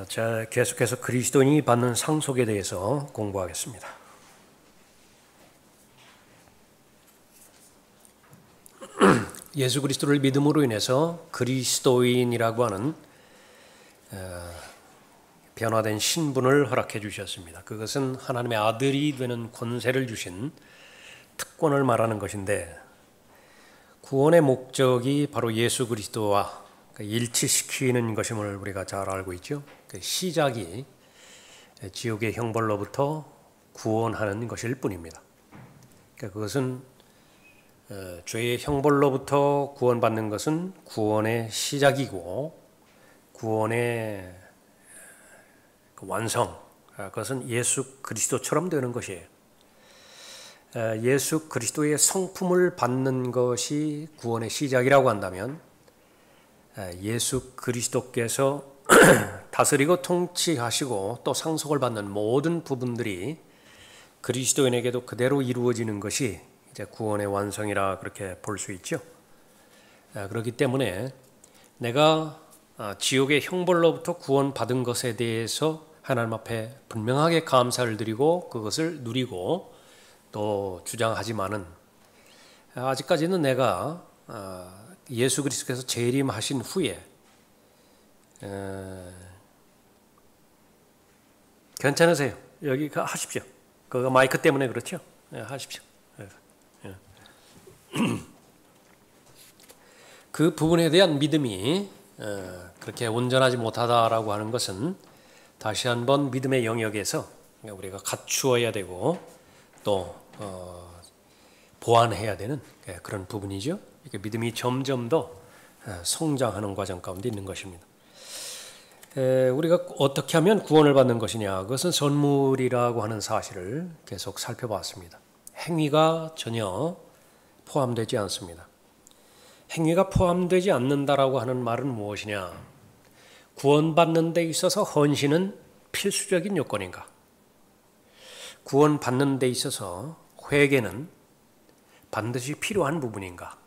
자, 계속해서 그리스도인이 받는 상속에 대해서 공부하겠습니다. 예수 그리스도를 믿음으로 인해서 그리스도인이라고 하는 변화된 신분을 허락해 주셨습니다. 그것은 하나님의 아들이 되는 권세를 주신 특권을 말하는 것인데, 구원의 목적이 바로 예수 그리스도와 일치시키는 것임을 우리가 잘 알고 있죠. 그 시작이 지옥의 형벌로부터 구원하는 것일 뿐입니다. 그것은 죄의 형벌로부터 구원받는 것은 구원의 시작이고, 구원의 완성, 그것은 예수 그리스도처럼 되는 것이에요. 예수 그리스도의 성품을 받는 것이 구원의 시작이라고 한다면, 예수 그리스도께서 다스리고 통치하시고 또 상속을 받는 모든 부분들이 그리스도인에게도 그대로 이루어지는 것이 이제 구원의 완성이라 그렇게 볼 수 있죠. 그렇기 때문에 내가 지옥의 형벌로부터 구원받은 것에 대해서 하나님 앞에 분명하게 감사를 드리고 그것을 누리고 또 주장하지만은, 아직까지는 내가 예수 그리스도께서 재림하신 후에 괜찮으세요? 여기 하십시오. 그거 마이크 때문에 그렇죠? 하십시오. 그 부분에 대한 믿음이 그렇게 온전하지 못하다라고 하는 것은 다시 한번 믿음의 영역에서 우리가 갖추어야 되고 또 보완해야 되는 그런 부분이죠. 이렇게 믿음이 점점 더 성장하는 과정 가운데 있는 것입니다. 우리가 어떻게 하면 구원을 받는 것이냐, 그것은 선물이라고 하는 사실을 계속 살펴봤습니다. 행위가 전혀 포함되지 않습니다. 행위가 포함되지 않는다라고 하는 말은 무엇이냐? 구원받는 데 있어서 헌신은 필수적인 요건인가? 구원받는 데 있어서 회개는 반드시 필요한 부분인가?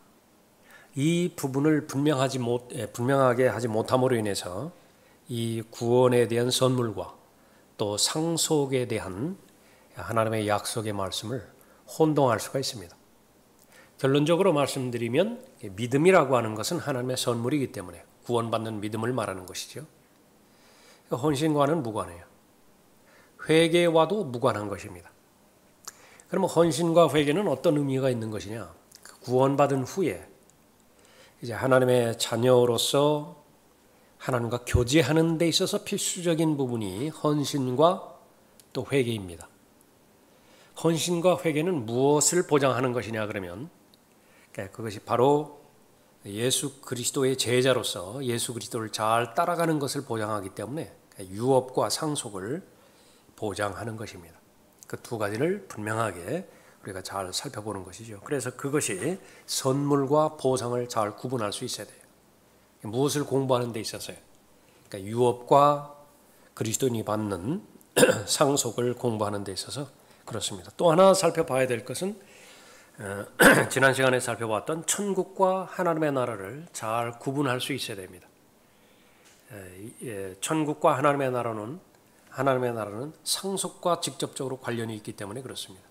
이 부분을 분명하게 하지 못함으로 인해서 이 구원에 대한 선물과 또 상속에 대한 하나님의 약속의 말씀을 혼동할 수가 있습니다. 결론적으로 말씀드리면 믿음이라고 하는 것은 하나님의 선물이기 때문에 구원받는 믿음을 말하는 것이죠. 헌신과는 무관해요. 회개와도 무관한 것입니다. 그러면 헌신과 회개는 어떤 의미가 있는 것이냐? 구원받은 후에 이제 하나님의 자녀로서 하나님과 교제하는 데 있어서 필수적인 부분이 헌신과 또 회개입니다. 헌신과 회개는 무엇을 보장하는 것이냐 그러면 그것이 바로 예수 그리스도의 제자로서 예수 그리스도를 잘 따라가는 것을 보장하기 때문에 유업과 상속을 보장하는 것입니다. 그 두 가지를 분명하게 우리가 잘 살펴보는 것이죠. 그래서 그것이 선물과 보상을 잘 구분할 수 있어야 돼요. 무엇을 공부하는 데 있어서요. 그러니까 유업과 그리스도인이 받는 상속을 공부하는 데 있어서 그렇습니다. 또 하나 살펴봐야 될 것은 지난 시간에 살펴봤던 천국과 하나님의 나라를 잘 구분할 수 있어야 됩니다. 천국과 하나님의 나라는 상속과 직접적으로 관련이 있기 때문에 그렇습니다.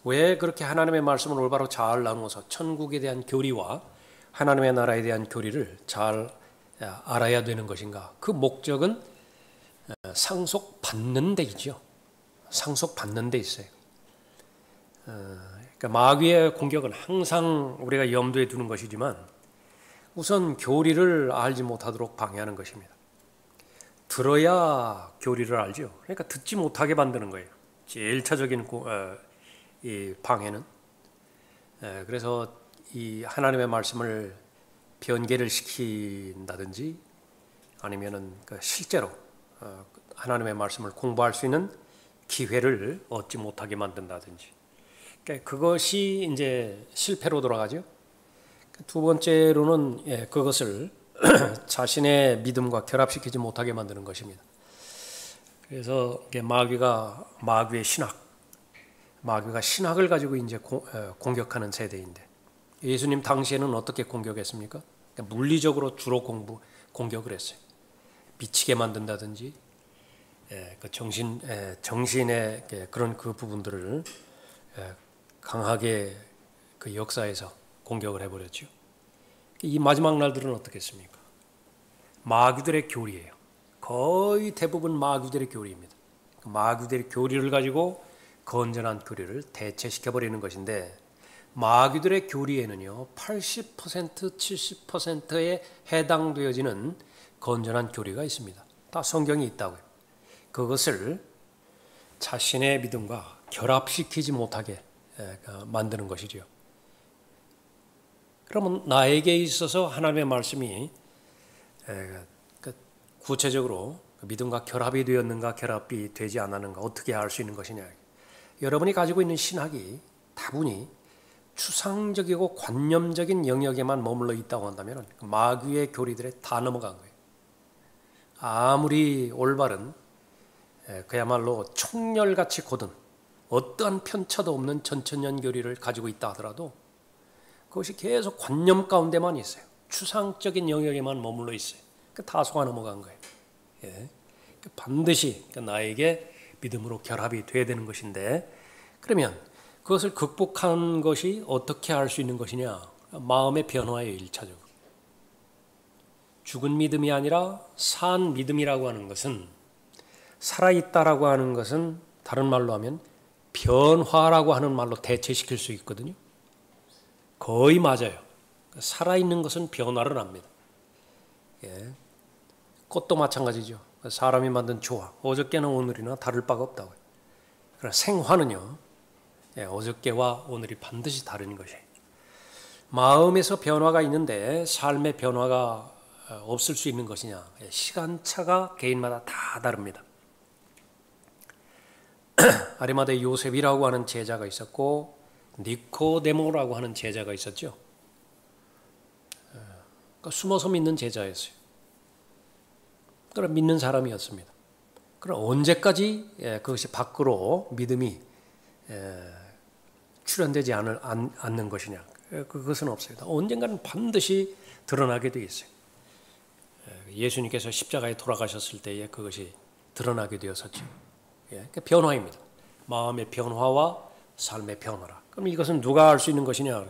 왜 그렇게 하나님의 말씀을 올바로 잘 나누어서 천국에 대한 교리와 하나님의 나라에 대한 교리를 잘 알아야 되는 것인가? 그 목적은 상속받는 데 있죠. 상속받는 데 있어요. 그러니까 마귀의 공격은 항상 우리가 염두에 두는 것이지만 우선 교리를 알지 못하도록 방해하는 것입니다. 들어야 교리를 알죠. 그러니까 듣지 못하게 만드는 거예요. 제일 차적인 이 방해는. 그래서 이 하나님의 말씀을 변개를 시킨다든지 아니면은 실제로 하나님의 말씀을 공부할 수 있는 기회를 얻지 못하게 만든다든지. 그러니까 그것이 이제 실패로 돌아가죠. 두 번째로는 그것을 자신의 믿음과 결합시키지 못하게 만드는 것입니다. 그래서 마귀의 신학을 가지고 이제 공격하는 세대인데, 예수님 당시에는 어떻게 공격했습니까? 물리적으로 주로 공격을 했어요. 미치게 만든다든지 그 정신의 그런 그 부분들을 강하게 그 역사에서 공격을 해버렸죠. 이 마지막 날들은 어떻겠습니까? 마귀들의 교리예요. 거의 대부분 마귀들의 교리입니다. 마귀들의 교리를 가지고 건전한 교리를 대체시켜버리는 것인데, 마귀들의 교리에는요 80% 70%에 해당되어지는 건전한 교리가 있습니다. 다 성경이 있다고요. 그것을 자신의 믿음과 결합시키지 못하게 만드는 것이죠. 그러면 나에게 있어서 하나님의 말씀이 구체적으로 믿음과 결합이 되었는가 결합이 되지 않았는가 어떻게 알 수 있는 것이냐. 여러분이 가지고 있는 신학이 다분히 추상적이고 관념적인 영역에만 머물러 있다고 한다면 마귀의 교리들에 다 넘어간 거예요. 아무리 올바른 그야말로 총열같이 곧은 어떠한 편차도 없는 전천년 교리를 가지고 있다 하더라도 그것이 계속 관념 가운데만 있어요. 추상적인 영역에만 머물러 있어요. 다 속아 넘어간 거예요. 반드시 나에게 믿음으로 결합이 돼야 되는 것인데, 그러면 그것을 극복한 것이 어떻게 할 수 있는 것이냐? 마음의 변화예요. 1차적으로. 죽은 믿음이 아니라 산 믿음이라고 하는 것은, 살아있다라고 하는 것은 다른 말로 하면 변화라고 하는 말로 대체시킬 수 있거든요. 거의 맞아요. 살아있는 것은 변화를 합니다. 꽃도 마찬가지죠. 사람이 만든 조화, 어저께나 오늘이나 다를 바가 없다고요. 그러나 생화는요, 어저께와 오늘이 반드시 다른 것이에요. 마음에서 변화가 있는데 삶의 변화가 없을 수 있는 것이냐? 시간차가 개인마다 다 다릅니다. 아리마대 요셉이라고 하는 제자가 있었고 니코데모라고 하는 제자가 있었죠. 그러니까 숨어서 믿는 제자였어요. 그럼 믿는 사람이었습니다. 그럼 언제까지 그것이 밖으로 믿음이 출현되지 않는 것이냐? 그것은 없어요. 언젠가는 반드시 드러나게 돼 있어요. 예수님께서 십자가에 돌아가셨을 때에 그것이 드러나게 되었었죠. 그러니까 변화입니다. 마음의 변화와 삶의 변화라. 그럼 이것은 누가 알 수 있는 것이냐?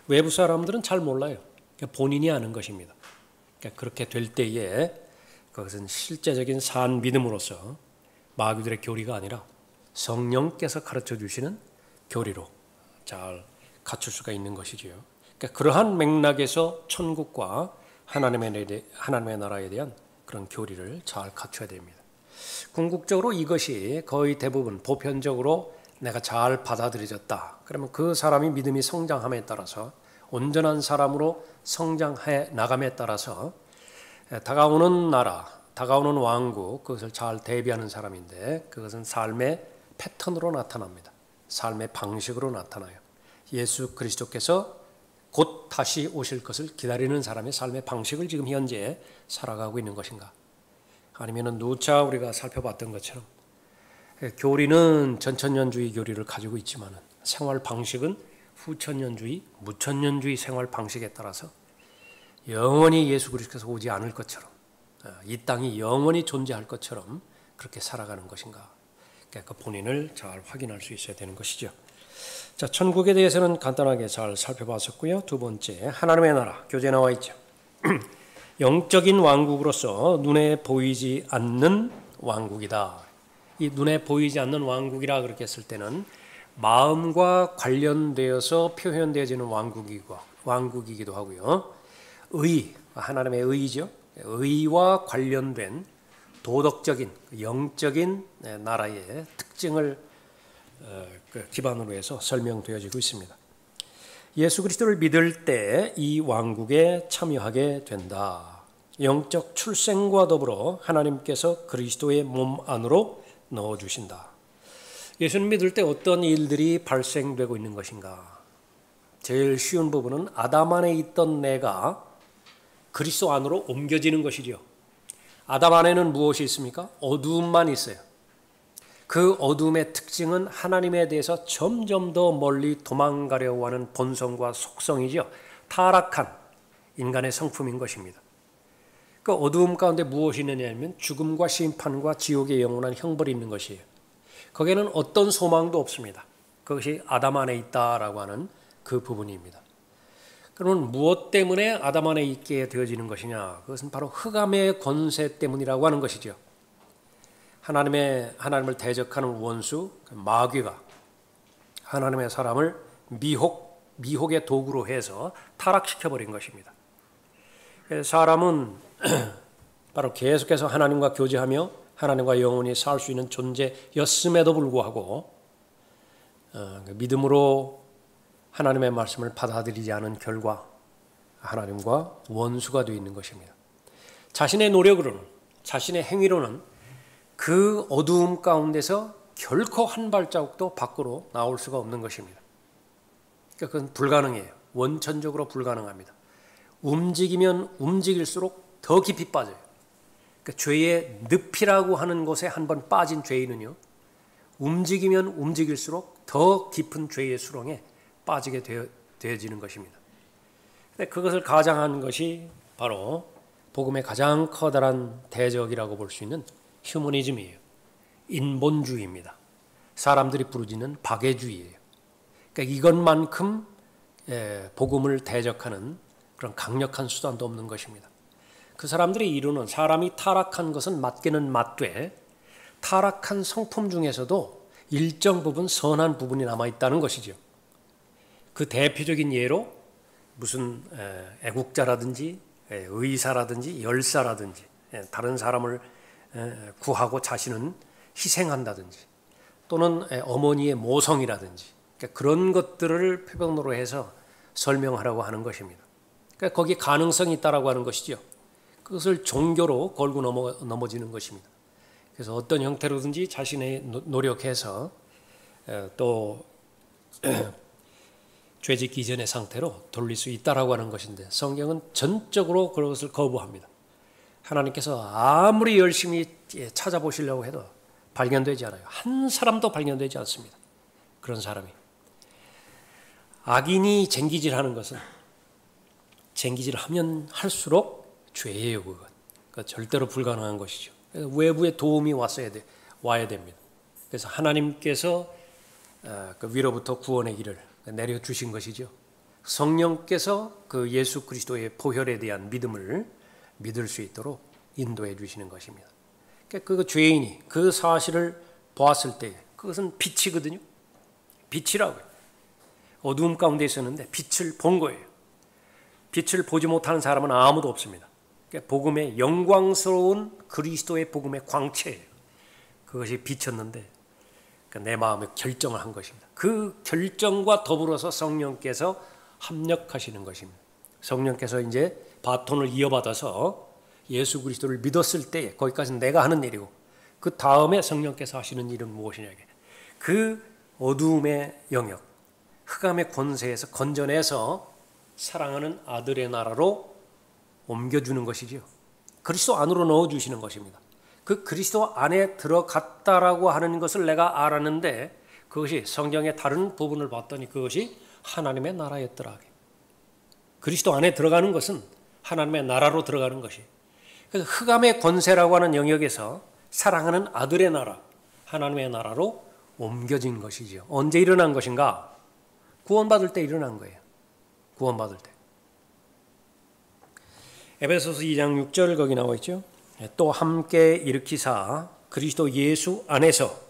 외부 사람들은 잘 몰라요. 그러니까 본인이 아는 것입니다. 그러니까 그렇게 될 때에 그것은 실제적인 산 믿음으로서 마귀들의 교리가 아니라 성령께서 가르쳐 주시는 교리로 잘 갖출 수가 있는 것이지요. 그러니까 그러한 맥락에서 천국과 하나님의 나라에 대한 그런 교리를 잘 갖춰야 됩니다. 궁극적으로 이것이 거의 대부분 보편적으로 내가 잘 받아들여졌다. 그러면 그 사람이 믿음이 성장함에 따라서 온전한 사람으로 성장해 나감에 따라서 다가오는 나라, 다가오는 왕국, 그것을 잘 대비하는 사람인데 그것은 삶의 패턴으로 나타납니다. 삶의 방식으로 나타나요. 예수 그리스도께서 곧 다시 오실 것을 기다리는 사람의 삶의 방식을 지금 현재 살아가고 있는 것인가? 아니면 누차 우리가 살펴봤던 것처럼 교리는 전천년주의 교리를 가지고 있지만 생활 방식은 후천년주의, 무천년주의 생활 방식에 따라서 영원히 예수 그리스도께서 오지 않을 것처럼 이 땅이 영원히 존재할 것처럼 그렇게 살아가는 것인가? 그러니까 그 본인을 잘 확인할 수 있어야 되는 것이죠. 자, 천국에 대해서는 간단하게 잘 살펴봤었고요. 두 번째, 하나님의 나라, 교재 나와 있죠. 영적인 왕국으로서 눈에 보이지 않는 왕국이다. 이 눈에 보이지 않는 왕국이라 그렇게 했을 때는 마음과 관련되어서 표현되어지는 왕국이기도 하고요. 하나님의 의죠. 의와 관련된 도덕적인, 영적인 나라의 특징을 기반으로 해서 설명되어지고 있습니다. 예수 그리스도를 믿을 때 이 왕국에 참여하게 된다. 영적 출생과 더불어 하나님께서 그리스도의 몸 안으로 넣어주신다. 예수님 믿을 때 어떤 일들이 발생되고 있는 것인가? 제일 쉬운 부분은 아담 안에 있던 내가 그리스도 안으로 옮겨지는 것이죠. 아담 안에는 무엇이 있습니까? 어두움만 있어요. 그 어두움의 특징은 하나님에 대해서 점점 더 멀리 도망가려고 하는 본성과 속성이죠. 타락한 인간의 성품인 것입니다. 그 어두움 가운데 무엇이 있느냐면 죽음과 심판과 지옥의 영원한 형벌이 있는 것이에요. 거기에는 어떤 소망도 없습니다. 그것이 아담 안에 있다라고 하는 그 부분입니다. 그러면 무엇 때문에 아담 안에 있게 되어지는 것이냐? 그것은 바로 흑암의 권세 때문이라고 하는 것이죠. 하나님을 대적하는 원수 마귀가 하나님의 사람을 미혹의 도구로 해서 타락시켜버린 것입니다. 사람은 바로 계속해서 하나님과 교제하며 하나님과 영원히 살 수 있는 존재였음에도 불구하고 믿음으로 하나님의 말씀을 받아들이지 않은 결과 하나님과 원수가 되어 있는 것입니다. 자신의 노력으로는, 자신의 행위로는 그 어두움 가운데서 결코 한 발자국도 밖으로 나올 수가 없는 것입니다. 그건 불가능해요. 원천적으로 불가능합니다. 움직이면 움직일수록 더 깊이 빠져요. 죄의 늪이라고 하는 곳에 한번 빠진 죄인은요, 움직이면 움직일수록 더 깊은 죄의 수렁에 빠지게 되어지는 것입니다. 그것을 가장한 것이 바로 복음의 가장 커다란 대적이라고 볼 수 있는 휴머니즘이에요. 인본주의입니다. 사람들이 부르짖는 박애주의예요. 그러니까 이것만큼 복음을 대적하는 그런 강력한 수단도 없는 것입니다. 그 사람들이 이루는, 사람이 타락한 것은 맞기는 맞되 타락한 성품 중에서도 일정 부분 선한 부분이 남아있다는 것이죠. 그 대표적인 예로 무슨 애국자라든지 의사라든지 열사라든지 다른 사람을 구하고 자신은 희생한다든지 또는 어머니의 모성이라든지 그런 것들을 표본으로 해서 설명하라고 하는 것입니다. 그러니까 거기에 가능성이 있다라고 하는 것이죠. 그것을 종교로 걸고 넘어지는 것입니다. 그래서 어떤 형태로든지 자신의 노력해서 또 죄짓기 전의 상태로 돌릴 수 있다라고 하는 것인데 성경은 전적으로 그것을 거부합니다. 하나님께서 아무리 열심히 찾아보시려고 해도 발견되지 않아요. 한 사람도 발견되지 않습니다. 그런 사람이. 악인이 쟁기질하는 것은 쟁기질하면 할수록 죄예요. 그건. 그러니까 절대로 불가능한 것이죠. 외부의 도움이 와야 됩니다. 그래서 하나님께서 그 위로부터 구원의 길을 내려주신 것이죠. 성령께서 그 예수 그리스도의 보혈에 대한 믿음을 믿을 수 있도록 인도해 주시는 것입니다. 그러니까 그 죄인이 그 사실을 보았을 때 그것은 빛이거든요. 빛이라고요. 어두움 가운데 있었는데 빛을 본 거예요. 빛을 보지 못하는 사람은 아무도 없습니다. 그러니까 복음의 영광스러운 그리스도의 복음의 광채예요. 그것이 비쳤는데 내 마음에 결정을 한 것입니다. 그 결정과 더불어서 성령께서 합력하시는 것입니다. 성령께서 이제 바톤을 이어받아서 예수 그리스도를 믿었을 때 거기까지는 내가 하는 일이고 그 다음에 성령께서 하시는 일은 무엇이냐. 그 어두움의 영역, 흑암의 권세에서 건져내서 사랑하는 아들의 나라로 옮겨주는 것이죠. 그리스도 안으로 넣어주시는 것입니다. 그 그리스도 안에 들어갔다라고 하는 것을 내가 알았는데 그것이 성경의 다른 부분을 봤더니 그것이 하나님의 나라였더라. 그리스도 안에 들어가는 것은 하나님의 나라로 들어가는 것이. 그래서 흑암의 권세라고 하는 영역에서 사랑하는 아들의 나라, 하나님의 나라로 옮겨진 것이죠. 언제 일어난 것인가? 구원받을 때 일어난 거예요. 구원받을 때. 에베소서 2장 6절 거기 나와 있죠. 또 함께 일으키사 그리스도 예수 안에서죠.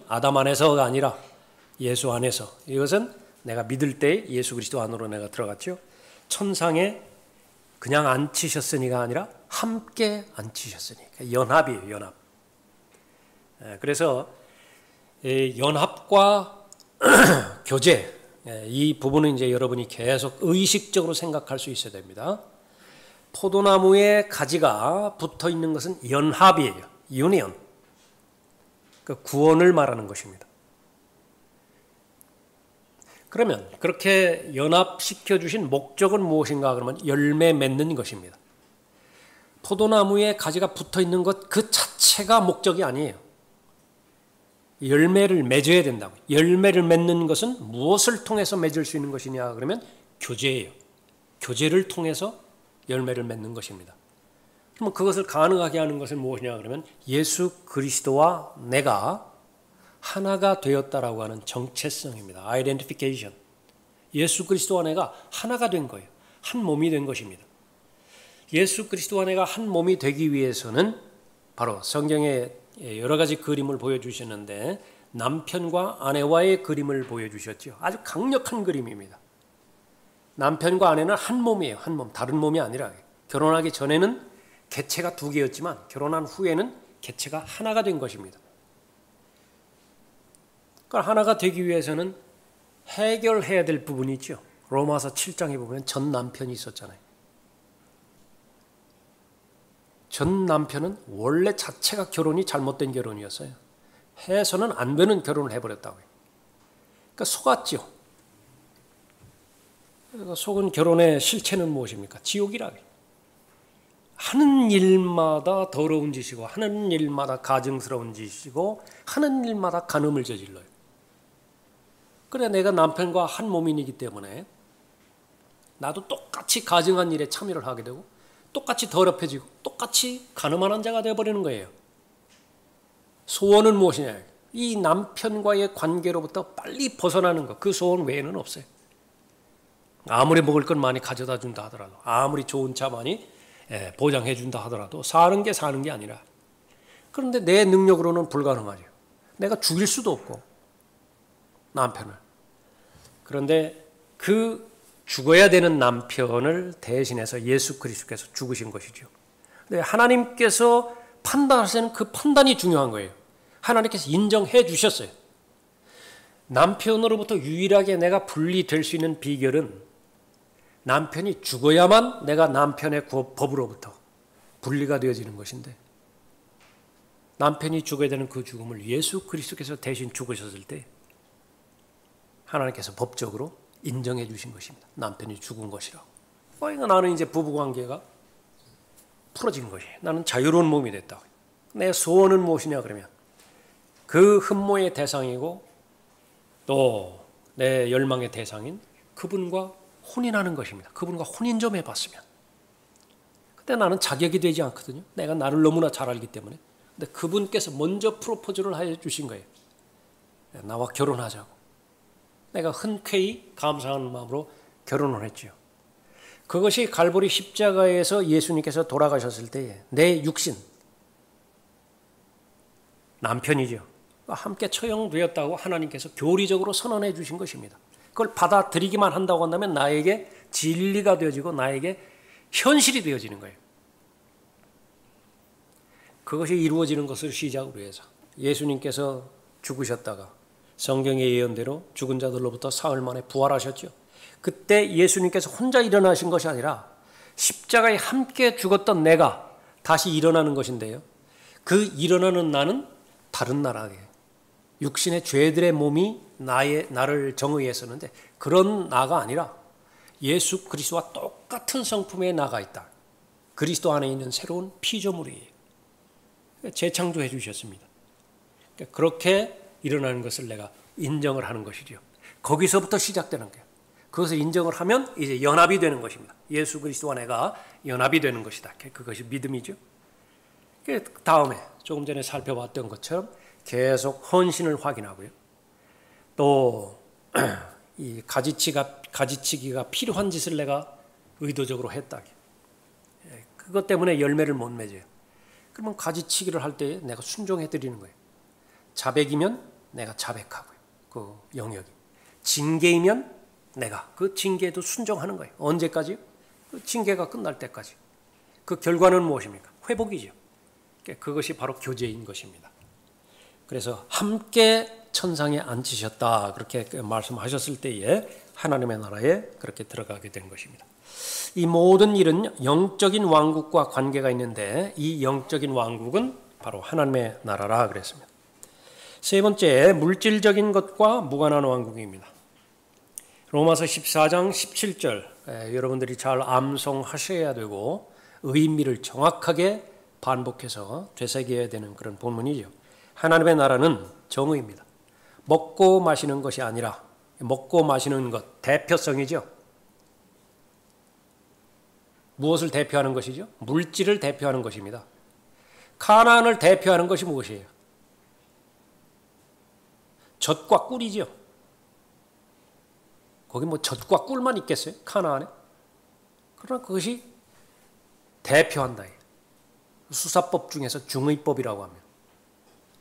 아담 안에서가 아니라 예수 안에서. 이것은 내가 믿을 때 예수 그리스도 안으로 내가 들어갔죠. 천상에 그냥 앉히셨으니가 아니라 함께 앉히셨으니. 연합이에요. 연합. 그래서 연합과 교제, 이 부분은 이제 여러분이 계속 의식적으로 생각할 수 있어야 됩니다. 포도나무에 가지가 붙어 있는 것은 연합이에요. 유니언. 그 구원을 말하는 것입니다. 그러면 그렇게 연합시켜 주신 목적은 무엇인가? 그러면 열매 맺는 것입니다. 포도나무에 가지가 붙어 있는 것 그 자체가 목적이 아니에요. 열매를 맺어야 된다고. 열매를 맺는 것은 무엇을 통해서 맺을 수 있는 것이냐? 그러면 교제예요. 교제를 통해서 열매를 맺는 것입니다. 그러면 그것을 가능하게 하는 것은 무엇이냐 그러면 예수 그리스도와 내가 하나가 되었다라고 하는 정체성입니다. identification. 예수 그리스도와 내가 하나가 된 거예요. 한 몸이 된 것입니다. 예수 그리스도와 내가 한 몸이 되기 위해서는 바로 성경에 여러 가지 그림을 보여주셨는데 남편과 아내와의 그림을 보여주셨죠. 아주 강력한 그림입니다. 남편과 아내는 한 몸이에요. 한 몸. 다른 몸이 아니라 결혼하기 전에는 개체가 두 개였지만 결혼한 후에는 개체가 하나가 된 것입니다. 그러니까 하나가 되기 위해서는 해결해야 될 부분이 있죠. 로마서 7장에 보면 전 남편이 있었잖아요. 전 남편은 원래 자체가 결혼이 잘못된 결혼이었어요. 해서는 안 되는 결혼을 해버렸다고요. 그러니까 속았죠. 그러니까 속은 결혼의 실체는 무엇입니까? 지옥이라고요. 하는 일마다 더러운 짓이고 하는 일마다 가증스러운 짓이고 하는 일마다 간음을 저질러요. 그래 내가 남편과 한 몸이기 때문에 나도 똑같이 가증한 일에 참여를 하게 되고 똑같이 더럽혀지고 똑같이 간음하는 자가 되어버리는 거예요. 소원은 무엇이냐? 이 남편과의 관계로부터 빨리 벗어나는 것. 그 소원 외에는 없어요. 아무리 먹을 건 많이 가져다 준다 하더라도 아무리 좋은 차 많이 보장해 준다 하더라도 사는 게 아니라 그런데 내 능력으로는 불가능하죠. 내가 죽일 수도 없고 남편을. 그런데 그 죽어야 되는 남편을 대신해서 예수 그리스도께서 죽으신 것이죠. 근데 하나님께서 판단하시는 그 판단이 중요한 거예요. 하나님께서 인정해 주셨어요. 남편으로부터 유일하게 내가 분리될 수 있는 비결은 남편이 죽어야만 내가 남편의 법으로부터 분리가 되어지는 것인데 남편이 죽어야 되는 그 죽음을 예수 그리스도께서 대신 죽으셨을 때 하나님께서 법적으로 인정해 주신 것입니다. 남편이 죽은 것이라고. 그러니까 나는 이제 부부관계가 풀어진 것이에요. 나는 자유로운 몸이 됐다고. 내 소원은 무엇이냐 그러면 그 흠모의 대상이고 또 내 열망의 대상인 그분과 혼인하는 것입니다. 그분과 혼인 좀 해봤으면. 근데 나는 자격이 되지 않거든요. 내가 나를 너무나 잘 알기 때문에. 근데 그분께서 먼저 프로포즈를 해주신 거예요. 나와 결혼하자고. 내가 흔쾌히 감사하는 마음으로 결혼을 했죠. 그것이 갈보리 십자가에서 예수님께서 돌아가셨을 때에 내 육신, 남편이죠. 함께 처형되었다고 하나님께서 교리적으로 선언해 주신 것입니다. 그걸 받아들이기만 한다고 한다면 나에게 진리가 되어지고 나에게 현실이 되어지는 거예요. 그것이 이루어지는 것을 시작으로 해서 예수님께서 죽으셨다가 성경의 예언대로 죽은 자들로부터 사흘 만에 부활하셨죠. 그때 예수님께서 혼자 일어나신 것이 아니라 십자가에 함께 죽었던 내가 다시 일어나는 것인데요. 그 일어나는 나는 다른 나라에 육신의 죄들의 몸이 나를 정의했었는데 그런 나가 아니라 예수 그리스도와 똑같은 성품의 나가 있다. 그리스도 안에 있는 새로운 피조물이에요. 재창조해 주셨습니다. 그렇게 일어나는 것을 내가 인정을 하는 것이죠. 거기서부터 시작되는 거예요. 그것을 인정을 하면 이제 연합이 되는 것입니다. 예수 그리스도와 내가 연합이 되는 것이다. 그것이 믿음이죠. 그 다음에 조금 전에 살펴봤던 것처럼 계속 헌신을 확인하고요. 또 이 가지치기가 필요한 짓을 내가 의도적으로 했다. 그것 때문에 열매를 못 맺어요. 그러면 가지치기를 할 때 내가 순종해 드리는 거예요. 자백이면 내가 자백하고요. 그 영역이. 징계이면 내가 그 징계에도 순종하는 거예요. 언제까지요? 그 징계가 끝날 때까지. 그 결과는 무엇입니까? 회복이죠. 그것이 바로 교제인 것입니다. 그래서 함께 천상에 앉으셨다 그렇게 말씀하셨을 때에 하나님의 나라에 그렇게 들어가게 된 것입니다. 이 모든 일은 영적인 왕국과 관계가 있는데 이 영적인 왕국은 바로 하나님의 나라라 그랬습니다. 세 번째, 물질적인 것과 무관한 왕국입니다. 로마서 14장 17절 여러분들이 잘 암송하셔야 되고 의미를 정확하게 반복해서 되새겨야 되는 그런 본문이죠. 하나님의 나라는 정의입니다. 먹고 마시는 것이 아니라 먹고 마시는 것, 대표성이죠. 무엇을 대표하는 것이죠? 물질을 대표하는 것입니다. 가나안을 대표하는 것이 무엇이에요? 젖과 꿀이죠. 거기 뭐 젖과 꿀만 있겠어요? 가나안에? 그러나 그것이 대표한다. 수사법 중에서 중의법이라고 합니다.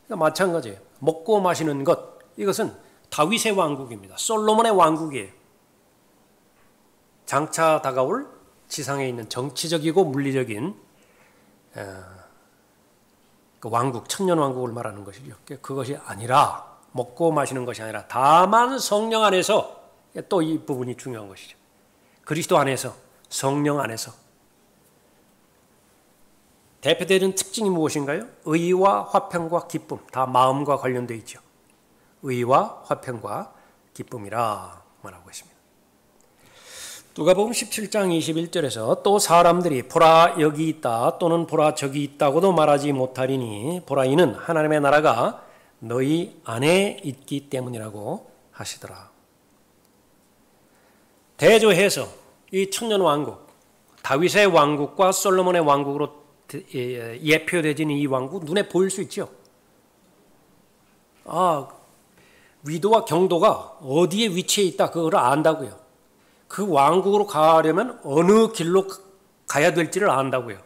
그러니까 마찬가지예요. 먹고 마시는 것, 이것은 다윗의 왕국입니다. 솔로몬의 왕국이에요. 장차 다가올 지상에 있는 정치적이고 물리적인 그 왕국, 천년 왕국을 말하는 것이죠. 그것이 아니라, 먹고 마시는 것이 아니라 다만 성령 안에서, 또 이 부분이 중요한 것이죠. 그리스도 안에서, 성령 안에서 대표되는 특징이 무엇인가요? 의와 화평과 기쁨, 다 마음과 관련되어 있죠. 의와 화평과 기쁨이라 말하고 있습니다. 누가복음 17장 21절에서 또 사람들이 보라 여기 있다 또는 보라 저기 있다고도 말하지 못하리니 보라 이는 하나님의 나라가 너희 안에 있기 때문이라고 하시더라. 대조해서 이 천년 왕국, 다윗의 왕국과 솔로몬의 왕국으로 예표되진 이 왕국 눈에 보일 수 있죠. 위도와 경도가 어디에 위치해 있다 그걸 안다고요. 그 왕국으로 가려면 어느 길로 가야 될지를 안다고요.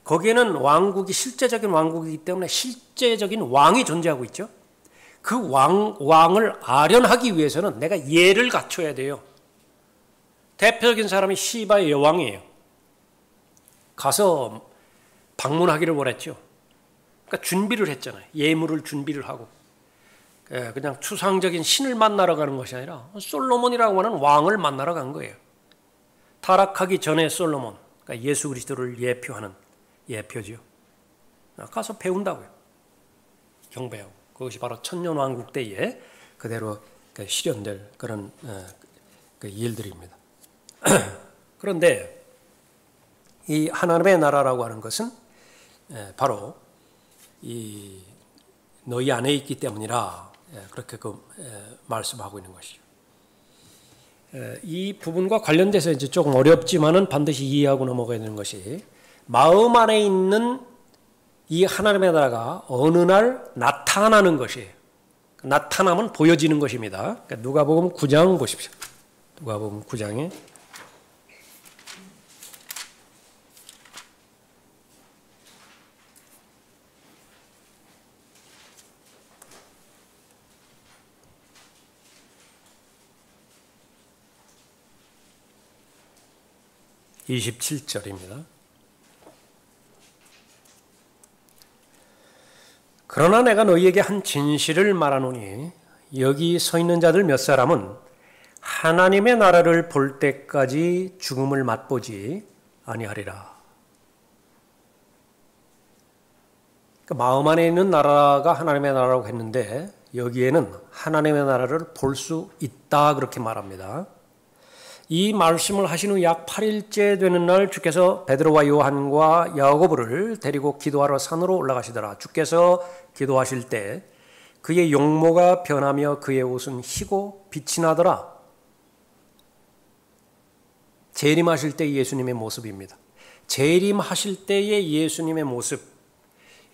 거기에는 왕국이 실제적인 왕국이기 때문에 실제적인 왕이 존재하고 있죠. 그 왕을 아련하기 위해서는 내가 예를 갖춰야 돼요. 대표적인 사람이 시바의 여왕이에요. 가서 방문하기를 원했죠. 그러니까 준비를 했잖아요. 예물을 준비를 하고. 그냥 추상적인 신을 만나러 가는 것이 아니라 솔로몬이라고 하는 왕을 만나러 간 거예요. 타락하기 전에 솔로몬, 그러니까 예수 그리스도를 예표하는 예표죠. 가서 배운다고요. 경배하고. 그것이 바로 천년왕국 때에 그대로 실현될 그런 일들입니다. 그런데 이 하나님의 나라라고 하는 것은 바로 이 너희 안에 있기 때문이라 그렇게 말씀하고 있는 것이죠. 이 부분과 관련돼서 이제 조금 어렵지만은 반드시 이해하고 넘어가야 되는 것이 마음 안에 있는 이 하나님의 나라가 어느 날 나타나는 것이에요. 나타나면 보여지는 것입니다. 그러니까 누가복음 9장 보십시오. 누가복음 9장에 27절입니다. 그러나 내가 너희에게 한 진실을 말하노니 여기 서 있는 자들 몇 사람은 하나님의 나라를 볼 때까지 죽음을 맛보지 아니하리라. 그러니까 마음 안에 있는 나라가 하나님의 나라라고 했는데 여기에는 하나님의 나라를 볼 수 있다 그렇게 말합니다. 이 말씀을 하신 후 약 8일째 되는 날 주께서 베드로와 요한과 야고보를 데리고 기도하러 산으로 올라가시더라. 주께서 기도하실 때 그의 용모가 변하며 그의 옷은 희고 빛이 나더라. 재림하실 때 예수님의 모습입니다. 재림하실 때의 예수님의 모습,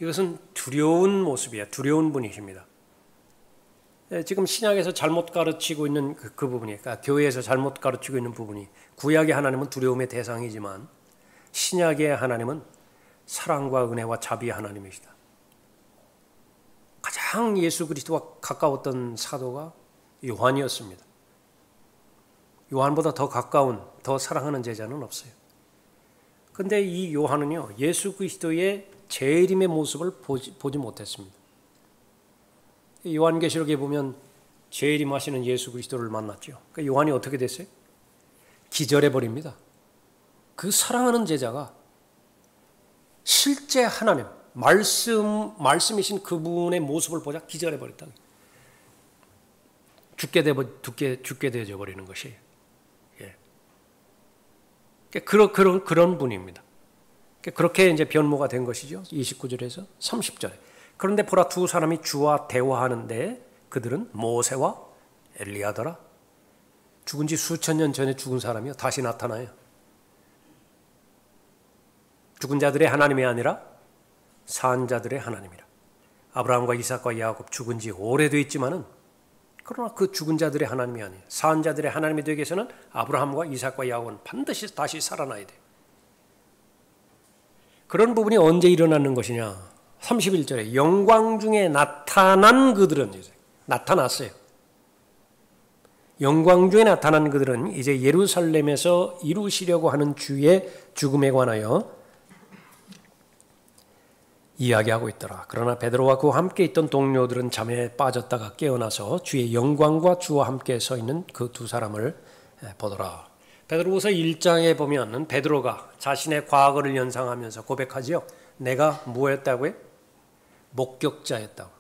이것은 두려운 모습이에요. 두려운 분이십니다. 지금 신약에서 잘못 가르치고 있는 그 부분이, 그러니까 교회에서 잘못 가르치고 있는 부분이 구약의 하나님은 두려움의 대상이지만 신약의 하나님은 사랑과 은혜와 자비의 하나님이시다. 가장 예수 그리스도와 가까웠던 사도가 요한이었습니다. 요한보다 더 가까운, 더 사랑하는 제자는 없어요. 그런데 이 요한은요, 예수 그리스도의 재림의 모습을 보지 못했습니다. 요한계시록에 보면 재림하시는 예수 그리스도를 만났죠. 그러니까 요한이 어떻게 됐어요? 기절해버립니다. 그 사랑하는 제자가 실제 하나님, 말씀이신 그분의 모습을 보자 기절해버렸다. 죽게 되어버리는 것이에요. 예. 그런 분입니다. 그렇게 이제 변모가 된 것이죠. 29절에서 30절에. 그런데 보라 두 사람이 주와 대화하는데 그들은 모세와 엘리야더라. 죽은 지 수천 년 전에 죽은 사람이요. 다시 나타나요. 죽은 자들의 하나님이 아니라 산 자들의 하나님이라. 아브라함과 이삭과 야곱 죽은 지 오래됐지만은 그러나 그 죽은 자들의 하나님이 아니에요. 산 자들의 하나님이 되기 위해서는 아브라함과 이삭과 야곱은 반드시 다시 살아나야 돼요. 그런 부분이 언제 일어나는 것이냐? 31절에 영광 중에 나타난 그들은 이제 나타났어요. 영광 중에 나타난 그들은 이제 예루살렘에서 이루시려고 하는 주의 죽음에 관하여 이야기하고 있더라. 그러나 베드로와 그와 함께 있던 동료들은 잠에 빠졌다가 깨어나서 주의 영광과 주와 함께 서 있는 그 두 사람을 보더라. 베드로후서 1장에 보면 베드로가 자신의 과거를 연상하면서 고백하지요. 내가 무엇이었다고요? 목격자였다고.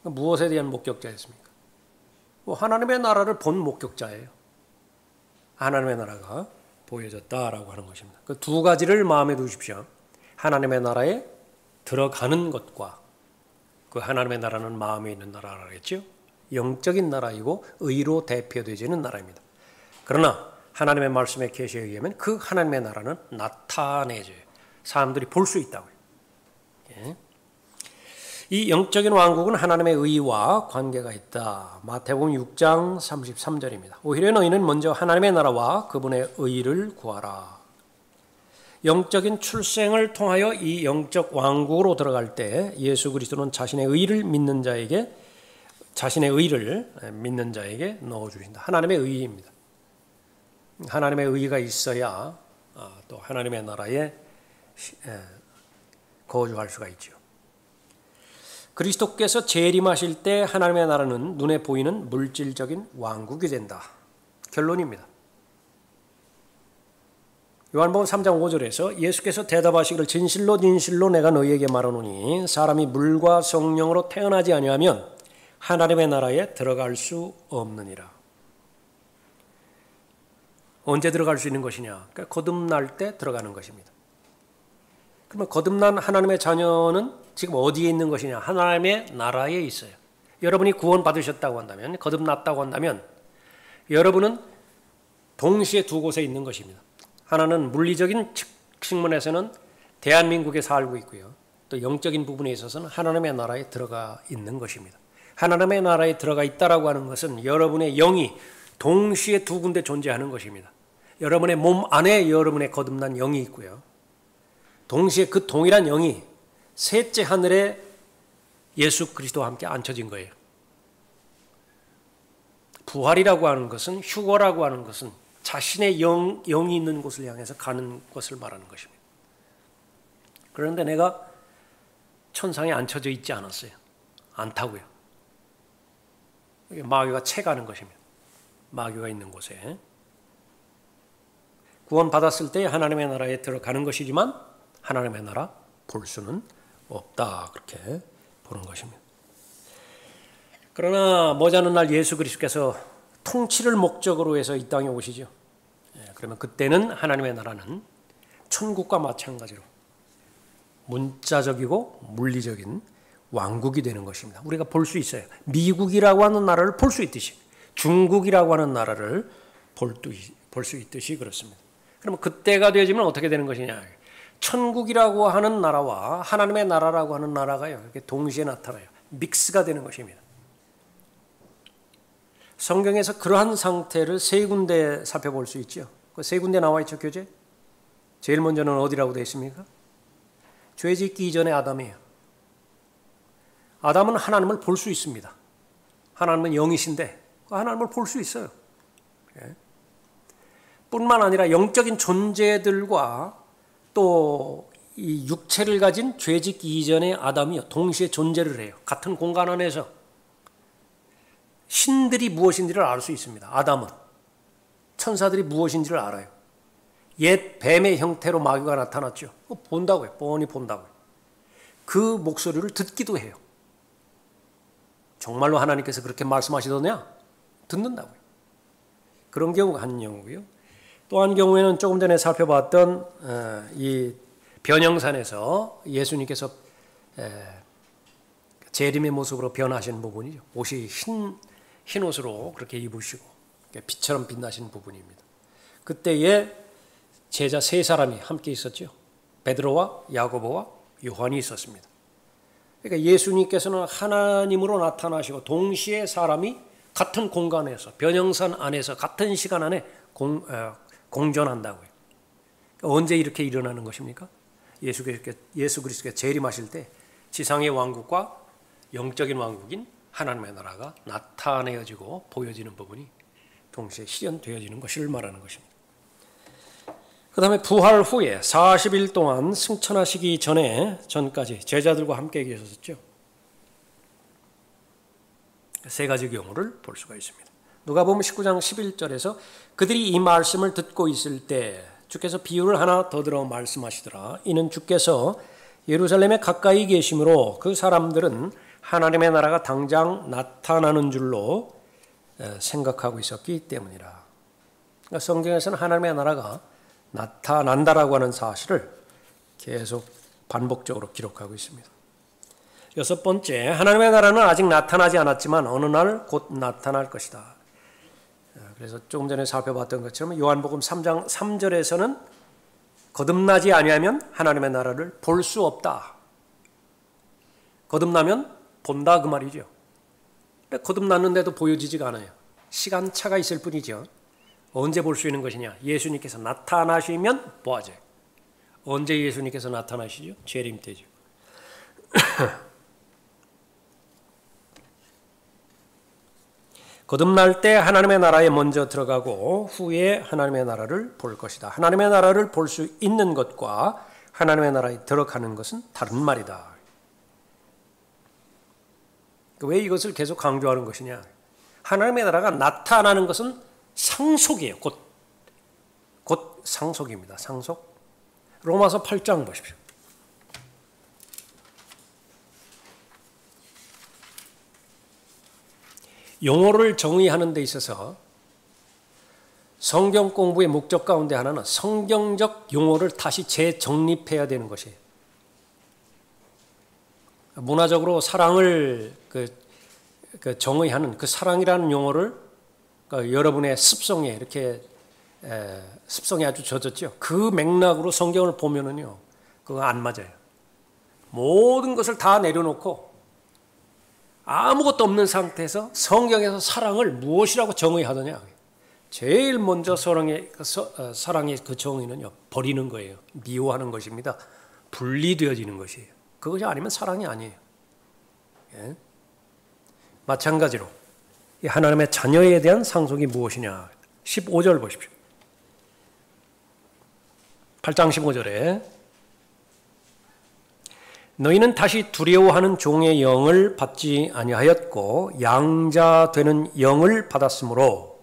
무엇에 대한 목격자였습니까? 하나님의 나라를 본 목격자예요. 하나님의 나라가 보여졌다라고 하는 것입니다. 그 두 가지를 마음에 두십시오. 하나님의 나라에 들어가는 것과 그 하나님의 나라는 마음에 있는 나라라고 했죠. 영적인 나라이고 의로 대표되지는 나라입니다. 그러나 하나님의 말씀의 계시에 의하면 그 하나님의 나라는 나타내져요. 사람들이 볼 수 있다고요. 예. 이 영적인 왕국은 하나님의 의와 관계가 있다. 마태복음 6장 33절입니다. 오히려 너희는 먼저 하나님의 나라와 그분의 의를 구하라. 영적인 출생을 통하여 이 영적 왕국으로 들어갈 때 예수 그리스도는 자신의 의를 믿는 자에게 넣어주신다. 하나님의 의입니다. 하나님의 의가 있어야 또 하나님의 나라에 거주할 수가 있죠. 그리스도께서 재림하실 때 하나님의 나라는 눈에 보이는 물질적인 왕국이 된다. 결론입니다. 요한복음 3장 5절에서 예수께서 대답하시기를 진실로 진실로 내가 너희에게 말하노니 사람이 물과 성령으로 태어나지 아니하면 하나님의 나라에 들어갈 수 없느니라. 언제 들어갈 수 있는 것이냐? 그러니까 거듭날 때 들어가는 것입니다. 그러면 거듭난 하나님의 자녀는 지금 어디에 있는 것이냐? 하나님의 나라에 있어요. 여러분이 구원 받으셨다고 한다면, 거듭났다고 한다면 여러분은 동시에 두 곳에 있는 것입니다. 하나는 물리적인 측면에서는 대한민국에 살고 있고요. 또 영적인 부분에 있어서는 하나님의 나라에 들어가 있는 것입니다. 하나님의 나라에 들어가 있다라고 하는 것은 여러분의 영이 동시에 두 군데 존재하는 것입니다. 여러분의 몸 안에 여러분의 거듭난 영이 있고요. 동시에 그 동일한 영이 셋째 하늘에 예수 그리스도와 함께 앉혀진 거예요. 부활이라고 하는 것은, 휴거라고 하는 것은 자신의 영이 있는 곳을 향해서 가는 것을 말하는 것입니다. 그런데 내가 천상에 앉혀져 있지 않았어요. 않다고요. 마귀가 채가는 것입니다. 마귀가 있는 곳에. 구원 받았을 때 하나님의 나라에 들어가는 것이지만 하나님의 나라 볼 수는 없다. 그렇게 보는 것입니다. 그러나 머지않은 날 예수 그리스도께서 통치를 목적으로 해서 이 땅에 오시죠. 그러면 그때는 하나님의 나라는 천국과 마찬가지로 문자적이고 물리적인 왕국이 되는 것입니다. 우리가 볼 수 있어요. 미국이라고 하는 나라를 볼 수 있듯이, 중국이라고 하는 나라를 볼 수 있듯이 그렇습니다. 그러면 그때가 되어지면 어떻게 되는 것이냐? 천국이라고 하는 나라와 하나님의 나라라고 하는 나라가요, 이렇게 동시에 나타나요. 믹스가 되는 것입니다. 성경에서 그러한 상태를 세 군데 살펴볼 수 있죠. 그 세 군데 나와 있죠, 교재. 제일 먼저는 어디라고 되어 있습니까? 죄 짓기 이전의 아담이에요. 아담은 하나님을 볼 수 있습니다. 하나님은 영이신데 하나님을 볼 수 있어요. 뿐만 아니라 영적인 존재들과 또 이 육체를 가진 죄 짓기 이전의 아담이 동시에 존재를 해요. 같은 공간 안에서 신들이 무엇인지를 알 수 있습니다. 아담은 천사들이 무엇인지를 알아요. 옛 뱀의 형태로 마귀가 나타났죠. 본다고요. 뻔히 본다고요. 그 목소리를 듣기도 해요. 정말로 하나님께서 그렇게 말씀하시더냐? 듣는다고요. 그런 경우가 한 경우고요. 또 한 경우에는 조금 전에 살펴봤던 이 변형산에서 예수님께서 재림의 모습으로 변하신 부분이죠. 옷이 흰 옷으로 그렇게 입으시고 빛처럼 빛나신 부분입니다. 그때에 제자 세 사람이 함께 있었죠. 베드로와 야고보와 요한이 있었습니다. 그러니까 예수님께서는 하나님으로 나타나시고 동시에 사람이 같은 공간에서 변형산 안에서 같은 시간 안에 공존한다고요. 언제 이렇게 일어나는 것입니까? 예수 그리스도가 재림하실 때 지상의 왕국과 영적인 왕국인 하나님의 나라가 나타내어지고 보여지는 부분이 동시에 실현되어지는 것을 말하는 것입니다. 그 다음에 부활 후에 40일 동안 승천하시기 전까지 제자들과 함께 계셨었죠. 세 가지 경우를 볼 수가 있습니다. 누가복음 19장 11절에서 그들이 이 말씀을 듣고 있을 때 주께서 비유를 하나 더 들어 말씀하시더라. 이는 주께서 예루살렘에 가까이 계심으로 그 사람들은 하나님의 나라가 당장 나타나는 줄로 생각하고 있었기 때문이라. 그러니까 성경에서는 하나님의 나라가 나타난다라고 하는 사실을 계속 반복적으로 기록하고 있습니다. 여섯 번째, 하나님의 나라는 아직 나타나지 않았지만 어느 날 곧 나타날 것이다. 그래서 조금 전에 살펴봤던 것처럼 요한복음 3장 3절에서는 거듭나지 아니하면 하나님의 나라를 볼 수 없다. 거듭나면 본다 그 말이죠. 거듭났는데도 보여지지가 않아요. 시간차가 있을 뿐이죠. 언제 볼 수 있는 것이냐? 예수님께서 나타나시면 보아져요. 언제 예수님께서 나타나시죠? 재림 때죠. 거듭날 때 하나님의 나라에 먼저 들어가고 후에 하나님의 나라를 볼 것이다. 하나님의 나라를 볼 수 있는 것과 하나님의 나라에 들어가는 것은 다른 말이다. 왜 이것을 계속 강조하는 것이냐? 하나님의 나라가 나타나는 것은 상속이에요. 곧 상속입니다. 상속. 로마서 8장 보십시오. 용어를 정의하는 데 있어서 성경 공부의 목적 가운데 하나는 성경적 용어를 다시 재정립해야 되는 것이에요. 문화적으로 사랑을 정의하는 그 사랑이라는 용어를 여러분의 습성에 이렇게 습성이 아주 젖었죠. 그 맥락으로 성경을 보면은요, 그거 안 맞아요. 모든 것을 다 내려놓고 아무것도 없는 상태에서 성경에서 사랑을 무엇이라고 정의하느냐? 제일 먼저 사랑의 그 정의는요, 버리는 거예요. 미워하는 것입니다. 분리되어지는 것이에요. 그것이 아니면 사랑이 아니에요. 예? 마찬가지로 이 하나님의 자녀에 대한 상속이 무엇이냐? 15절 보십시오. 8장 15절에 너희는 다시 두려워하는 종의 영을 받지 아니하였고 양자 되는 영을 받았으므로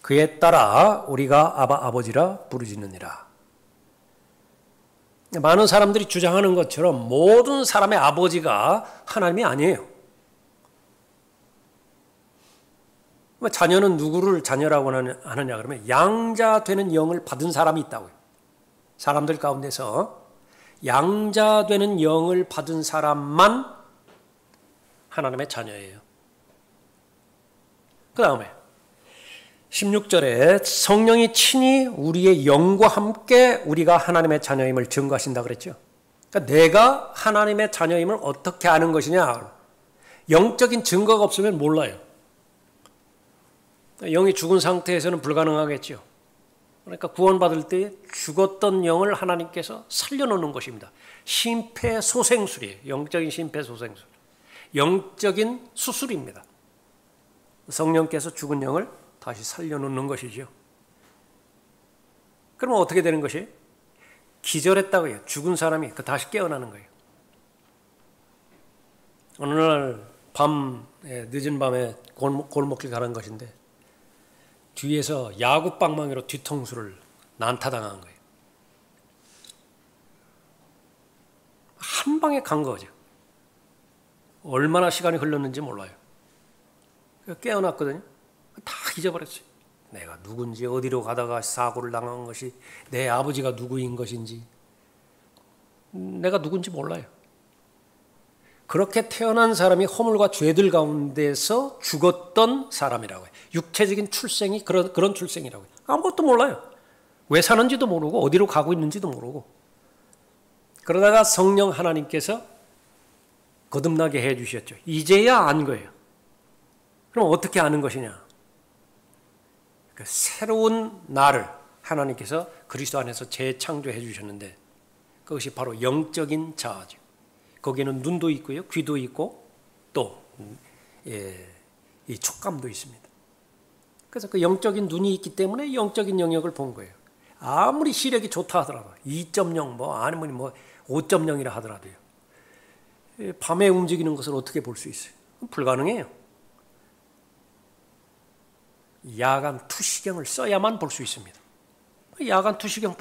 그에 따라 우리가 아바 아버지라 부르짖느니라. 많은 사람들이 주장하는 것처럼 모든 사람의 아버지가 하나님이 아니에요. 자녀는 누구를 자녀라고 하느냐 그러면 양자 되는 영을 받은 사람이 있다고요. 사람들 가운데서 양자 되는 영을 받은 사람만 하나님의 자녀예요. 그 다음에 16절에 성령이 친히 우리의 영과 함께 우리가 하나님의 자녀임을 증거하신다 그랬죠. 그러니까 내가 하나님의 자녀임을 어떻게 아는 것이냐? 영적인 증거가 없으면 몰라요. 영이 죽은 상태에서는 불가능하겠죠. 그러니까 구원받을 때 죽었던 영을 하나님께서 살려놓는 것입니다. 심폐소생술이에요. 영적인 심폐소생술. 영적인 수술입니다. 성령께서 죽은 영을 다시 살려놓는 것이죠. 그러면 어떻게 되는 것이에요? 기절했다고요. 죽은 사람이 다시 깨어나는 거예요. 어느 날 늦은 밤에 골목길 가는 것인데 뒤에서 야구방망이로 뒤통수를 난타당한 거예요. 한 방에 간 거죠. 얼마나 시간이 흘렀는지 몰라요. 깨어났거든요. 다 잊어버렸어요. 내가 누군지, 어디로 가다가 사고를 당한 것이, 내 아버지가 누구인 것인지, 내가 누군지 몰라요. 그렇게 태어난 사람이 허물과 죄들 가운데서 죽었던 사람이라고 해요. 육체적인 출생이 그런 출생이라고 해요. 아무것도 몰라요. 왜 사는지도 모르고 어디로 가고 있는지도 모르고 그러다가 성령 하나님께서 거듭나게 해 주셨죠. 이제야 안 거예요. 그럼 어떻게 아는 것이냐? 그 새로운 나를 하나님께서 그리스도 안에서 재창조해 주셨는데 그것이 바로 영적인 자아죠. 거기에는 눈도 있고요, 귀도 있고 또 이 촉감도 있습니다. 그래서 그 영적인 눈이 있기 때문에 영적인 영역을 본 거예요. 아무리 시력이 좋다 하더라도 2.0 아니면 5.0이라 하더라도요. 밤에 움직이는 것을 어떻게 볼 수 있어요? 불가능해요. 야간 투시경을 써야만 볼 수 있습니다. 야간 투시경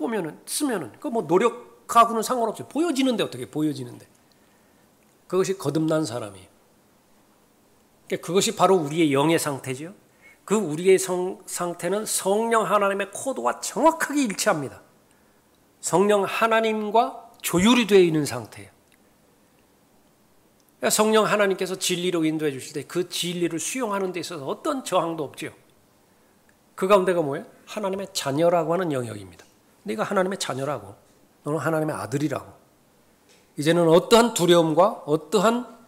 쓰면은 그 노력하고는 상관없어요. 보여지는데 어떻게 보여지는데? 그것이 거듭난 사람이에요. 그것이 바로 우리의 영의 상태죠. 그 우리의 상태는 성령 하나님의 코드와 정확하게 일치합니다. 성령 하나님과 조율이 되어 있는 상태예요. 성령 하나님께서 진리로 인도해 주실 때 그 진리를 수용하는 데 있어서 어떤 저항도 없죠. 그 가운데가 뭐예요? 하나님의 자녀라고 하는 영역입니다. 네가 하나님의 자녀라고, 너는 하나님의 아들이라고. 이제는 어떠한 두려움과 어떠한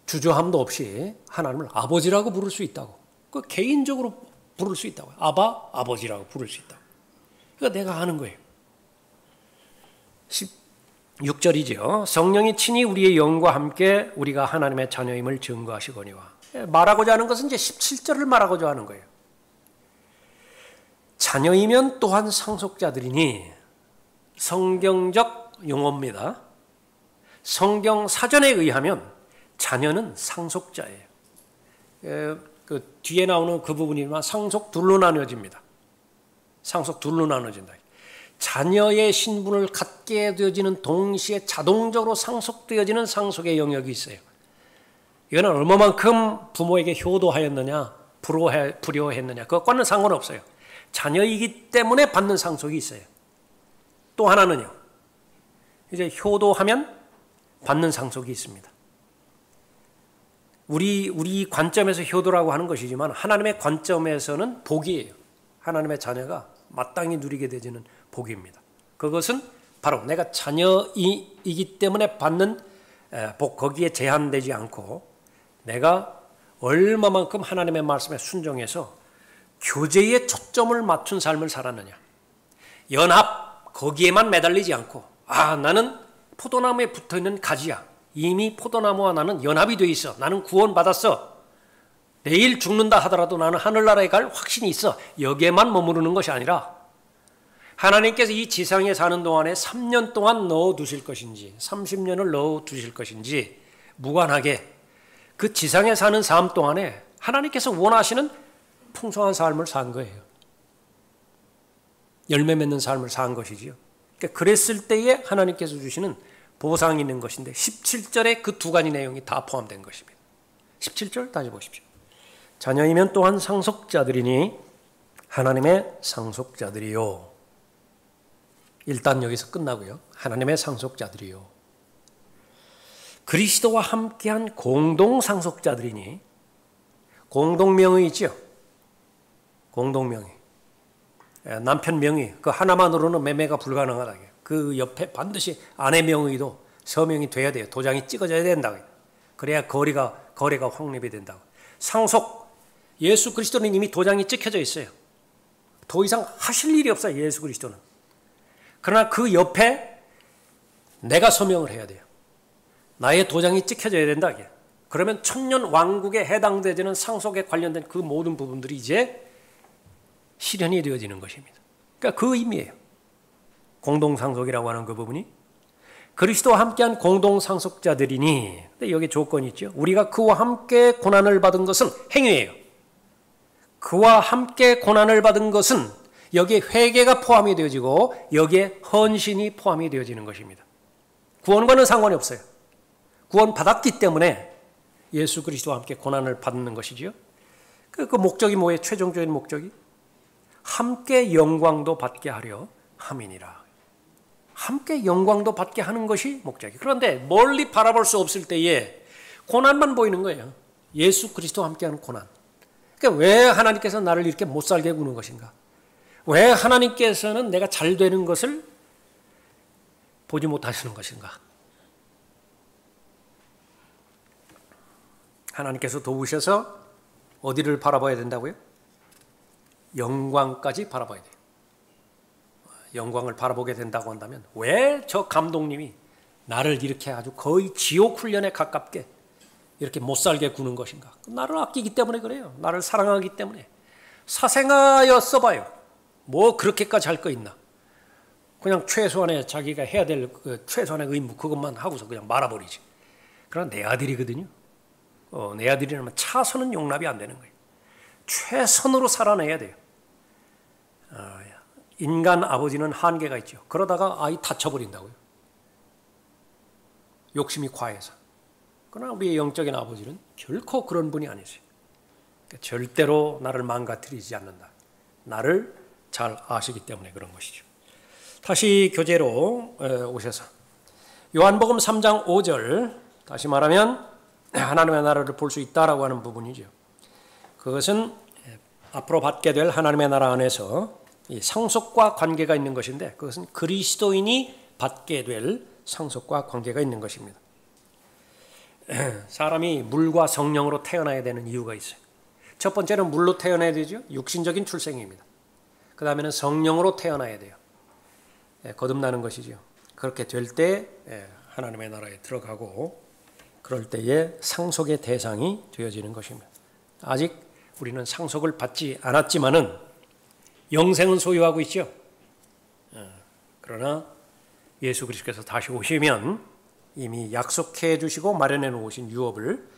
주저함도 없이 하나님을 아버지라고 부를 수 있다고. 그 개인적으로 부를 수 있다고. 아버지라고 부를 수 있다고. 그러니까 내가 아는 거예요. 16절이죠. 성령이 친히 우리의 영과 함께 우리가 하나님의 자녀임을 증거하시거니와. 말하고자 하는 것은 이제 17절을 말하고자 하는 거예요. 자녀이면 또한 상속자들이니 성경적 용어입니다. 성경 사전에 의하면 자녀는 상속자예요. 그 뒤에 나오는 그 부분이지만 상속 둘로 나눠집니다. 상속 둘로 나눠진다. 자녀의 신분을 갖게 되어지는 동시에 자동적으로 상속되어지는 상속의 영역이 있어요. 이거는 얼마만큼 부모에게 효도하였느냐, 불효했느냐, 그것과는 상관없어요. 자녀이기 때문에 받는 상속이 있어요. 또 하나는요, 이제 효도하면 받는 상속이 있습니다. 우리 관점에서 효도라고 하는 것이지만 하나님의 관점에서는 복이에요. 하나님의 자녀가 마땅히 누리게 되지는 복입니다. 그것은 바로 내가 자녀이기 때문에 받는 복, 거기에 제한되지 않고 내가 얼마만큼 하나님의 말씀에 순종해서 교제에 초점을 맞춘 삶을 살았느냐. 연합, 거기에만 매달리지 않고 나는 포도나무에 붙어있는 가지야. 이미 포도나무와 나는 연합이 돼 있어. 나는 구원받았어. 내일 죽는다 하더라도 나는 하늘나라에 갈 확신이 있어. 여기에만 머무르는 것이 아니라 하나님께서 이 지상에 사는 동안에 3년 동안 넣어두실 것인지 30년을 넣어두실 것인지 무관하게 그 지상에 사는 삶 동안에 하나님께서 원하시는 풍성한 삶을 산 거예요. 열매 맺는 삶을 산 것이지요. 그러니까 그랬을 때에 하나님께서 주시는 보상이 있는 것인데 17절에 그 두 가지 내용이 다 포함된 것입니다. 17절 다시 보십시오. 자녀이면 또한 상속자들이니 하나님의 상속자들이요. 일단 여기서 끝나고요. 하나님의 상속자들이요. 그리스도와 함께한 공동 상속자들이니 공동명의 있죠. 공동명의. 남편 명의 그 하나만으로는 매매가 불가능하다. 그 옆에 반드시 아내 명의도 서명이 돼야 돼요. 도장이 찍어져야 된다. 그래야 거래가 확립이 된다고. 상속, 예수 그리스도는 이미 도장이 찍혀져 있어요. 더 이상 하실 일이 없어요. 예수 그리스도는. 그러나 그 옆에 내가 서명을 해야 돼요. 나의 도장이 찍혀져야 된다. 그러면 천년 왕국에 해당되는 상속에 관련된 그 모든 부분들이 이제 실현이 되어지는 것입니다. 그러니까 그 의미예요. 공동상속이라고 하는 그 부분이 그리스도와 함께한 공동상속자들이니, 근데 여기 조건이 있죠. 우리가 그와 함께 고난을 받은 것은 행위예요. 그와 함께 고난을 받은 것은 여기에 회개가 포함이 되어지고 여기에 헌신이 포함이 되어지는 것입니다. 구원과는 상관이 없어요. 구원 받았기 때문에 예수 그리스도와 함께 고난을 받는 것이죠. 그 목적이 뭐예요? 최종적인 목적이 함께 영광도 받게 하려 함이니라. 함께 영광도 받게 하는 것이 목적이. 그런데 멀리 바라볼 수 없을 때에 고난만 보이는 거예요. 예수 그리스도와 함께하는 고난. 그러니까 왜 하나님께서 나를 이렇게 못 살게 구는 것인가? 왜 하나님께서는 내가 잘 되는 것을 보지 못하시는 것인가? 하나님께서 도우셔서 어디를 바라봐야 된다고요? 영광까지 바라봐야 돼요. 영광을 바라보게 된다고 한다면 왜 저 감독님이 나를 이렇게 아주 거의 지옥 훈련에 가깝게 이렇게 못살게 구는 것인가? 나를 아끼기 때문에 그래요. 나를 사랑하기 때문에. 사생하여 써봐요. 뭐 그렇게까지 할 거 있나? 그냥 최소한의 자기가 해야 될 그 최소한의 의무 그것만 하고서 그냥 말아버리지. 그러나 내 아들이거든요. 내 아들이라면 차선은 용납이 안 되는 거예요. 최선으로 살아내야 돼요. 인간 아버지는 한계가 있죠. 그러다가 아이 다쳐버린다고요. 욕심이 과해서. 그러나 우리의 영적인 아버지는 결코 그런 분이 아니세요. 절대로 나를 망가뜨리지 않는다. 나를 잘 아시기 때문에 그런 것이죠. 다시 교재로 오셔서 요한복음 3장 5절 다시 말하면 하나님의 나라를 볼 수 있다라고 하는 부분이죠. 그것은 앞으로 받게 될 하나님의 나라 안에서 이 상속과 관계가 있는 것인데 그것은 그리스도인이 받게 될 상속과 관계가 있는 것입니다. 사람이 물과 성령으로 태어나야 되는 이유가 있어요. 첫 번째는 물로 태어나야 되죠. 육신적인 출생입니다. 그 다음에는 성령으로 태어나야 돼요. 거듭나는 것이죠. 그렇게 될 때 하나님의 나라에 들어가고 그럴 때에 상속의 대상이 되어지는 것입니다. 아직 우리는 상속을 받지 않았지만은 영생은 소유하고 있죠. 그러나 예수 그리스도께서 다시 오시면 이미 약속해 주시고 마련해 놓으신 유업을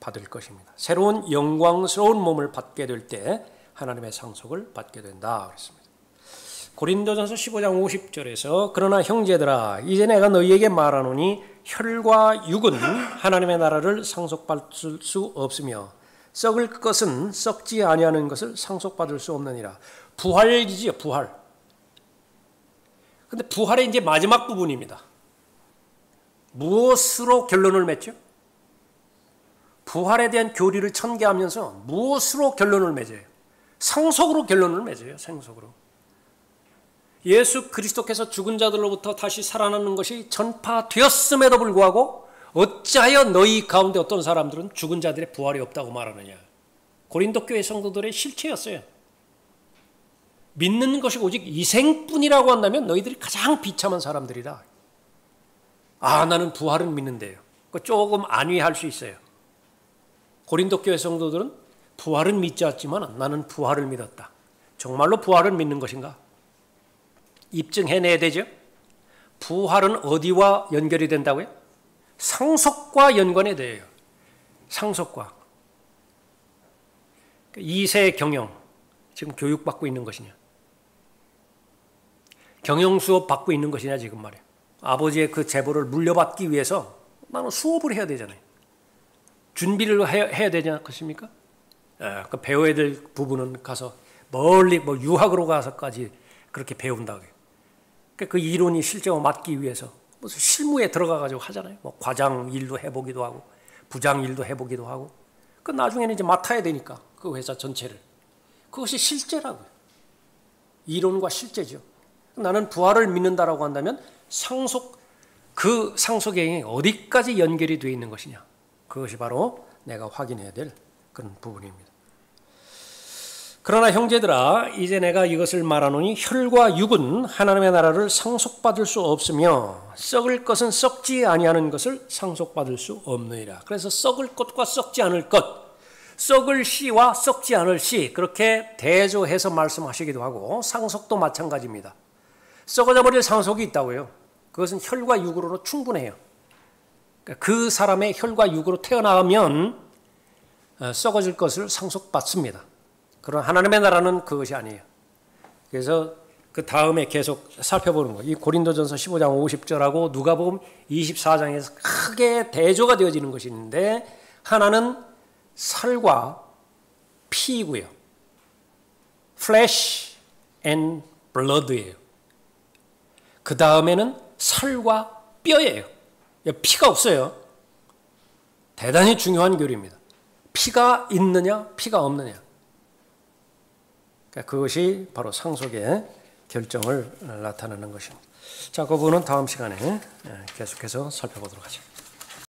받을 것입니다. 새로운 영광스러운 몸을 받게 될 때 하나님의 상속을 받게 된다 그랬습니다. 고린도전서 15장 50절에서 그러나 형제들아 이제 내가 너희에게 말하노니 혈과 육은 하나님의 나라를 상속받을 수 없으며 썩을 것은 썩지 아니하는 것을 상속받을 수 없느니라. 부활이지요, 부활. 근데 부활의 이제 마지막 부분입니다. 무엇으로 결론을 맺죠? 부활에 대한 교리를 전개하면서 무엇으로 결론을 맺어요? 상속으로 결론을 맺어요, 상속으로. 예수 그리스도께서 죽은 자들로부터 다시 살아나는 것이 전파되었음에도 불구하고 어찌하여 너희 가운데 어떤 사람들은 죽은 자들의 부활이 없다고 말하느냐. 고린도 교회 성도들의 실체였어요. 믿는 것이 오직 이생뿐이라고 한다면 너희들이 가장 비참한 사람들이다. 나는 부활은 믿는데요. 조금 안위할 수 있어요. 고린도 교회 성도들은 부활은 믿지 않지만 나는 부활을 믿었다. 정말로 부활을 믿는 것인가? 입증해내야 되죠. 부활은 어디와 연결이 된다고요? 상속과 연관이 돼요. 상속과. 2세 경영, 지금 교육받고 있는 것이냐? 경영 수업 받고 있는 것이냐 지금 말이에요. 아버지의 그 재벌을 물려받기 위해서 나는 수업을 해야 되잖아요. 준비를 해야 되지 않겠습니까? 그 배워야 될 부분은 가서 멀리 유학으로 가서까지 그렇게 배운다고요. 그 이론이 실제로 맞기 위해서 무슨 실무에 들어가가지고 하잖아요. 과장 일도 해보기도 하고 부장 일도 해보기도 하고 그 나중에는 이제 맡아야 되니까 그 회사 전체를. 그것이 실제라고요. 이론과 실제죠. 나는 부활을 믿는다라고 한다면 그 상속의 어디까지 연결이 되어 있는 것이냐. 그것이 바로 내가 확인해야 될 그런 부분입니다. 그러나 형제들아 이제 내가 이것을 말하노니 혈과 육은 하나님의 나라를 상속받을 수 없으며 썩을 것은 썩지 아니하는 것을 상속받을 수 없느니라. 그래서 썩을 것과 썩지 않을 것, 썩을 씨와 썩지 않을 씨 그렇게 대조해서 말씀하시기도 하고 상속도 마찬가지입니다. 썩어져 버릴 상속이 있다고요. 그것은 혈과 육으로는 충분해요. 그 사람의 혈과 육으로 태어나면 썩어질 것을 상속받습니다. 그러나 하나님의 나라는 그것이 아니에요. 그래서 그 다음에 계속 살펴보는 거예요. 이 고린도전서 15장 50절하고 누가복음 24장에서 크게 대조가 되어지는 것이 있는데 하나는 살과 피이고요. flesh and blood예요. 그 다음에는 살과 뼈예요. 피가 없어요. 대단히 중요한 교리입니다. 피가 있느냐, 피가 없느냐. 그것이 바로 상속의 결정을 나타내는 것입니다. 자, 그 부분은 다음 시간에 계속해서 살펴보도록 하죠.